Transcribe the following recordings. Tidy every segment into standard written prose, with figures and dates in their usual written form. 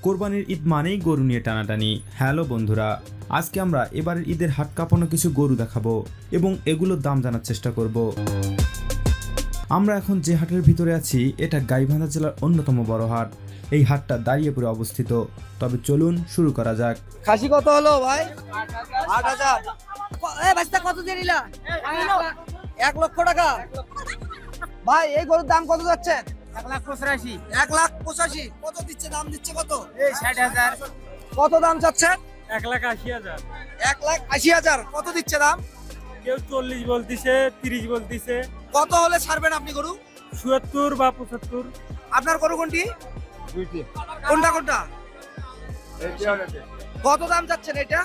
কোরবানির ঈদ মানেই গরু নিয়ে টানাটানি। হ্যালো বন্ধুরা, আজকে আমরা এবারের ঈদের হাট কাঁপানো কিছু গরু দেখাবো এবং এগুলোর দাম জানার চেষ্টা করব। আমরা এখন যে হাটের ভিতরে আছি এটা গাইবান্ধা জেলার অন্যতম বড় হাট। এই হাটটা দাঁড়িয়েপুরে অবস্থিত। তবে চলুন শুরু করা যাক। খাসি কত হলো ভাই? ৮,০০০। কত দিয়ে নিলা? ১,০০,০০০ টাকা। ভাই এই গরুর দাম কত যাচ্ছেন? 1,85,000। ১,৮৫,০০০। কত দিচ্ছে, দাম দিচ্ছে কত? এই 60,000। কত দাম চাচ্ছেন? 1,80,000। ১,৮০,০০০। কত দিচ্ছে দাম? কেউ 40 বলতিছে, 30 বলতিছে। কত হলে ছাড়বেন আপনি গরু? 77 বা 75। আপনার গরু কোনটি? দুইটি। কোনটা কোনটা? কত দাম চাচ্ছেন এটা?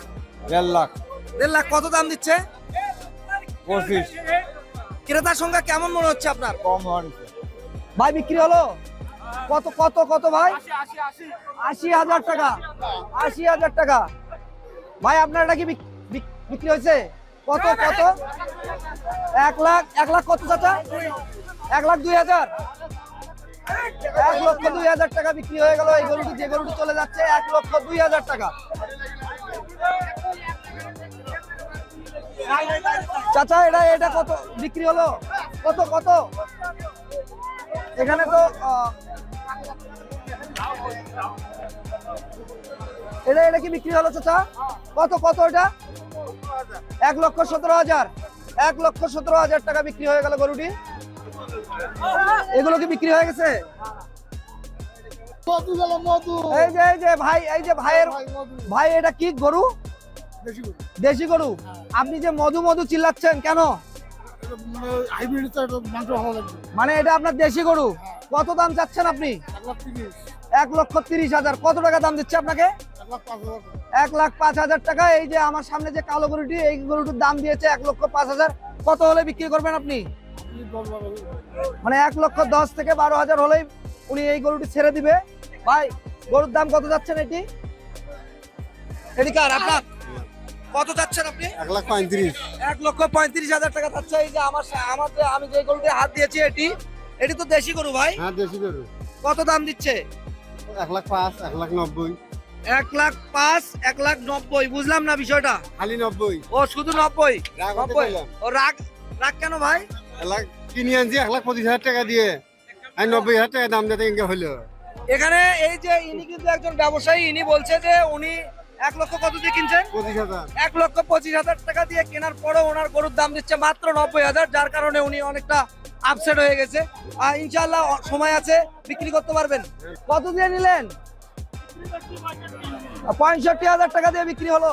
1.5 লাখ। ১.৫ লাখ। কত দাম দিচ্ছে? 25। ক্রেতার সংখ্যা কেমন মনে হচ্ছে আপনার? কম হচ্ছে। ভাই বিক্রি হলো? কত কত কত ভাই? ৮০,০০০ টাকা। ৮০,০০০ টাকা। ভাই আপনার এটা কি বিক্রি হয়েছে? কত কত? ১ লাখ। ১ লাখ কত চাচা? ১,০২,০০০। ১,০২,০০০ টাকা বিক্রি হয়ে গেল এই গরুটি। যে গরুটি চলে যাচ্ছে ১,০২,০০০ টাকা। চাচা এটা কত বিক্রি হলো? কত কত? এখানে তো এটা কি বিক্রি হলো চাচা? কত কত এটা? ১,১৭,০০০। ১,১৭,০০০ টাকা বিক্রি হয়ে গেল গরুটি। এগুলো কি বিক্রি হয়ে গেছে? এই যে ভাই, এই যে ভাই এটা কি গরু? দেশি গরু। আপনি যে মধু মধু চিল্লাচ্ছেন কেন? মানে এটা আপনার দেশি গরু। কত দাম চাচ্ছেন আপনি? ১,৩০,০০০। কত টাকা দাম দিচ্ছে আপনাকে? ১,০৫,০০০ টাকা। এই যে আমার সামনে যে কালো গরুটি, এই গরুটির দাম দিয়েছে ১,৫,০০০। কত হলে বিক্রি করবেন আপনি? মানে ১,১০,০০০ থেকে ১২,০০০ হলেই উনি এই গরুটি ছেড়ে দিবে। ভাই গরুর দাম কত যাচ্ছেন? এটি কার আপনার? কত যাচ্ছেন আপনি? 1,35,000। ১,৩৫,০০০ টাকা যাচ্ছে। এই যে আমি যে গরুটি হাত দিয়েছি এটি তো দেশি গরু ভাই। হ্যাঁ দেশি গরু। কত দাম দিচ্ছে? 1,05,000, 1,90,000। ১,০৫,০০০, ১,৯০,০০০। বুঝলাম না বিষয়টা। খালি 90। ও শুধু ৯০। রাগ হতে ৯০। কইলাম। ও রাগ কেন ভাই? কিনে আনছি 1,25,000 টাকা দিয়ে। আমি 90,000 টাকা দাম দিতে ইনকা হলো। এখানে এই যে ইনি কিন্তু একজন ব্যবসায়ী। ইনি বলছে যে উনি ১,০০,০০০ কত দিয়ে কিনছেন? 25,000। ১,২৫,০০০ টাকা দিয়ে কেনার পরও ওনার গরুর দাম দিচ্ছে মাত্র ৯০,০০০, যার কারণে উনি অনেকটা আপসেট হয়ে গেছে। আর ইনশাআল্লাহ সময় আছে, বিক্রি করতে পারবেন। কত দিয়ে নিলেন? ৬৫,০০০ টাকা দিয়ে বিক্রি হলো।